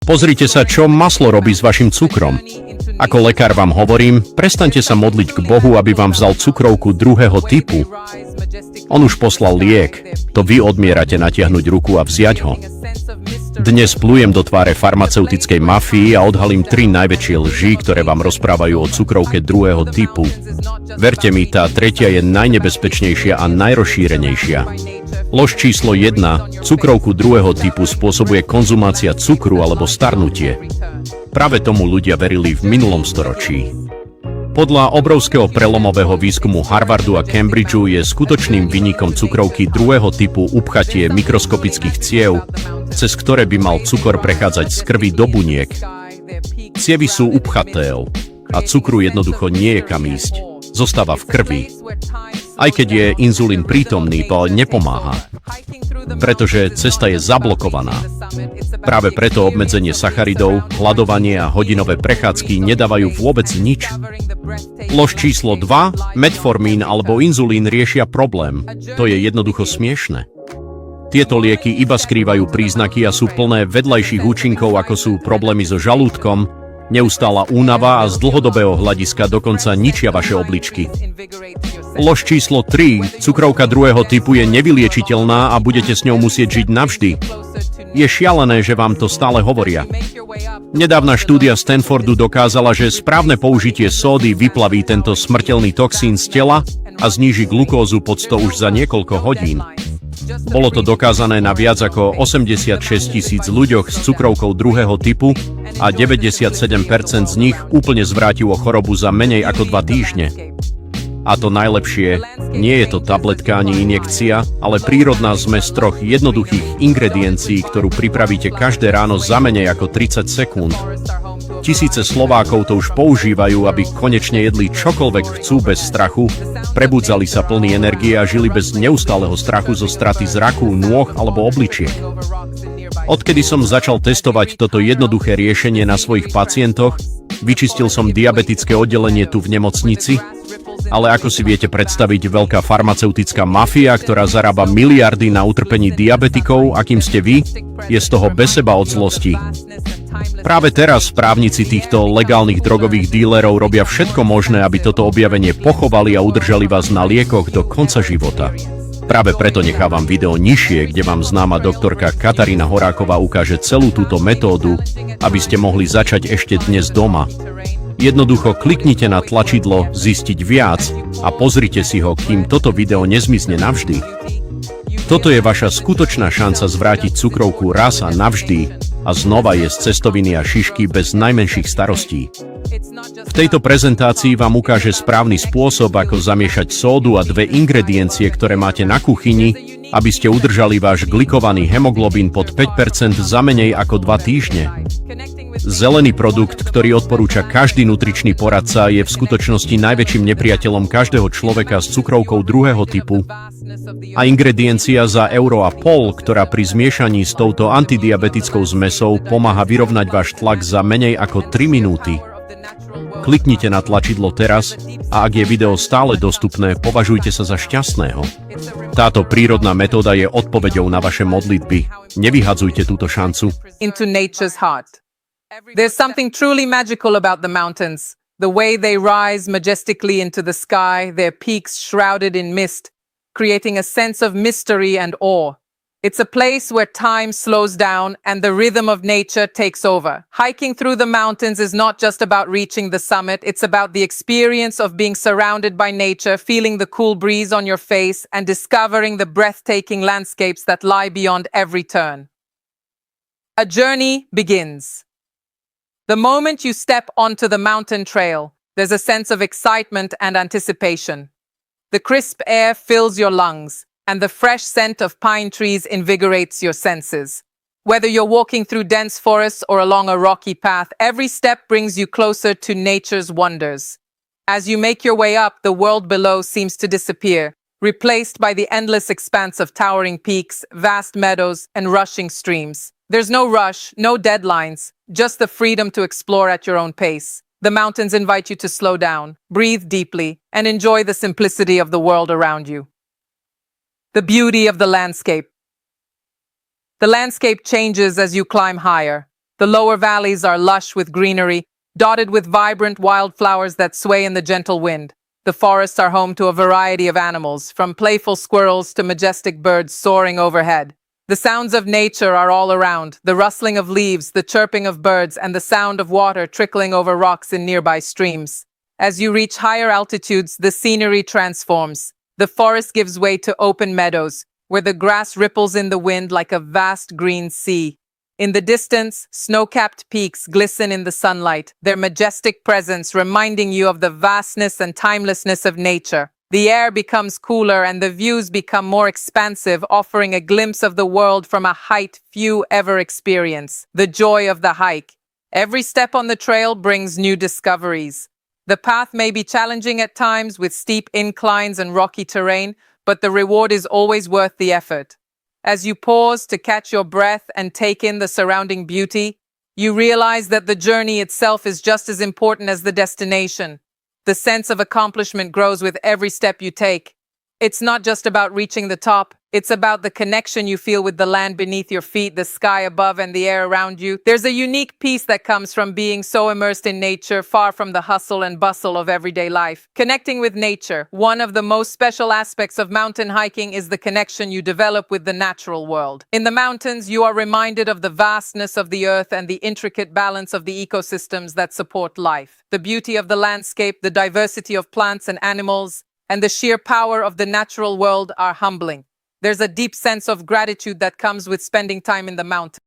Pozrite sa, čo maslo robí s vašim cukrom. Ako lekár vám hovorím, prestaňte sa modliť k Bohu, aby vám vzal cukrovku druhého typu. On už poslal liek, to vy odmierate natiahnuť ruku a vziať ho. Dnes plujem do tváre farmaceutickej mafii a odhalím 3 najväčšie lži, ktoré vám rozprávajú o cukrovke druhého typu. Verte mi, tá tretia je najnebezpečnejšia a najrozšírenejšia. Lož číslo 1. Cukrovku druhého typu spôsobuje konzumácia cukru alebo starnutie. Práve tomu ľudia verili v minulom storočí. Podľa obrovského prelomového výskumu Harvardu a Cambridgeu je skutočným vinníkom cukrovky druhého typu upchatie mikroskopických ciev, cez ktoré by mal cukor prechádzať z krvi do buniek. Cievy sú upchaté a cukru jednoducho nie je kam ísť. Zostáva v krvi. Aj keď je inzulín prítomný, to nepomáha, pretože cesta je zablokovaná. Práve preto obmedzenie sacharidov, hladovanie a hodinové prechádzky nedávajú vôbec nič. Lož číslo 2. Metformín alebo inzulín riešia problém. To je jednoducho smiešne. Tieto lieky iba skrývajú príznaky a sú plné vedľajších účinkov, ako sú problémy so žalúdkom, neustála únava a z dlhodobého hľadiska dokonca ničia vaše obličky. Lož číslo 3. Cukrovka druhého typu je nevyliečiteľná a budete s ňou musieť žiť navždy. Je šialené, že vám to stále hovoria. Nedávna štúdia Stanfordu dokázala, že správne použitie sódy vyplaví tento smrteľný toxín z tela a zníži glukózu pod 100 už za niekoľko hodín. Bolo to dokázané na viac ako 86 000 ľuďoch s cukrovkou druhého typu a 97% z nich úplne zvrátilo chorobu za menej ako 2 týždne. A to najlepšie, nie je to tabletka ani injekcia, ale prírodná zmes 3 jednoduchých ingrediencií, ktorú pripravíte každé ráno za menej ako 30 sekúnd. Tisíce Slovákov to už používajú, aby konečne jedli čokoľvek chcú bez strachu, prebudzali sa plní energie a žili bez neustáleho strachu zo straty zraku, nôh alebo obličiek. Odkedy som začal testovať toto jednoduché riešenie na svojich pacientoch, vyčistil som diabetické oddelenie tu v nemocnici, ale ako si viete predstaviť, veľká farmaceutická mafia, ktorá zarába miliardy na utrpení diabetikov, akým ste vy, je z toho bez seba od zlosti. Práve teraz právnici týchto legálnych drogových dílerov robia všetko možné, aby toto objavenie pochovali a udržali vás na liekoch do konca života. Práve preto nechávam video nižšie, kde vám známa doktorka Katarína Horáková ukáže celú túto metódu, aby ste mohli začať ešte dnes doma. Jednoducho kliknite na tlačidlo Zistiť viac a pozrite si ho, kým toto video nezmizne navždy. Toto je vaša skutočná šanca zvrátiť cukrovku raz a navždy a znova jesť cestoviny a šišky bez najmenších starostí. V tejto prezentácii vám ukáže správny spôsob, ako zamiešať sódu a 2 ingrediencie, ktoré máte na kuchyni, aby ste udržali váš glikovaný hemoglobín pod 5% za menej ako 2 týždne. Zelený produkt, ktorý odporúča každý nutričný poradca, je v skutočnosti najväčším nepriateľom každého človeka s cukrovkou druhého typu. A ingrediencia za €1,5, ktorá pri zmiešaní s touto antidiabetickou zmesou pomáha vyrovnať váš tlak za menej ako 3 minúty. Kliknite na tlačidlo teraz a ak je video stále dostupné, považujte sa za šťastného. Táto prírodná metóda je odpoveďou na vaše modlitby. Nevyhadzujte túto šancu. Into nature's heart. There's something truly magical about the mountains. The way they rise majestically into the sky, their peaks shrouded in mist, creating a sense of mystery and awe. It's a place where time slows down and the rhythm of nature takes over. Hiking through the mountains is not just about reaching the summit, it's about the experience of being surrounded by nature, feeling the cool breeze on your face, and discovering the breathtaking landscapes that lie beyond every turn. A journey begins. The moment you step onto the mountain trail, there's a sense of excitement and anticipation. The crisp air fills your lungs, and the fresh scent of pine trees invigorates your senses. Whether you're walking through dense forests or along a rocky path, every step brings you closer to nature's wonders. As you make your way up, the world below seems to disappear, replaced by the endless expanse of towering peaks, vast meadows, and rushing streams. There's no rush, no deadlines, just the freedom to explore at your own pace. The mountains invite you to slow down, breathe deeply, and enjoy the simplicity of the world around you. The beauty of the landscape. The landscape changes as you climb higher. The lower valleys are lush with greenery, dotted with vibrant wildflowers that sway in the gentle wind. The forests are home to a variety of animals, from playful squirrels to majestic birds soaring overhead. The sounds of nature are all around, the rustling of leaves, the chirping of birds, and the sound of water trickling over rocks in nearby streams. As you reach higher altitudes, the scenery transforms. The forest gives way to open meadows, where the grass ripples in the wind like a vast green sea. In the distance, snow-capped peaks glisten in the sunlight, their majestic presence reminding you of the vastness and timelessness of nature. The air becomes cooler and the views become more expansive, offering a glimpse of the world from a height few ever experience. The joy of the hike. Every step on the trail brings new discoveries. The path may be challenging at times with steep inclines and rocky terrain, but the reward is always worth the effort. As you pause to catch your breath and take in the surrounding beauty, you realize that the journey itself is just as important as the destination. The sense of accomplishment grows with every step you take. It's not just about reaching the top, it's about the connection you feel with the land beneath your feet, the sky above, and the air around you. There's a unique peace that comes from being so immersed in nature, far from the hustle and bustle of everyday life. Connecting with nature, one of the most special aspects of mountain hiking is the connection you develop with the natural world. In the mountains, you are reminded of the vastness of the earth and the intricate balance of the ecosystems that support life. The beauty of the landscape, the diversity of plants and animals, and the sheer power of the natural world are humbling. There's a deep sense of gratitude that comes with spending time in the mountains.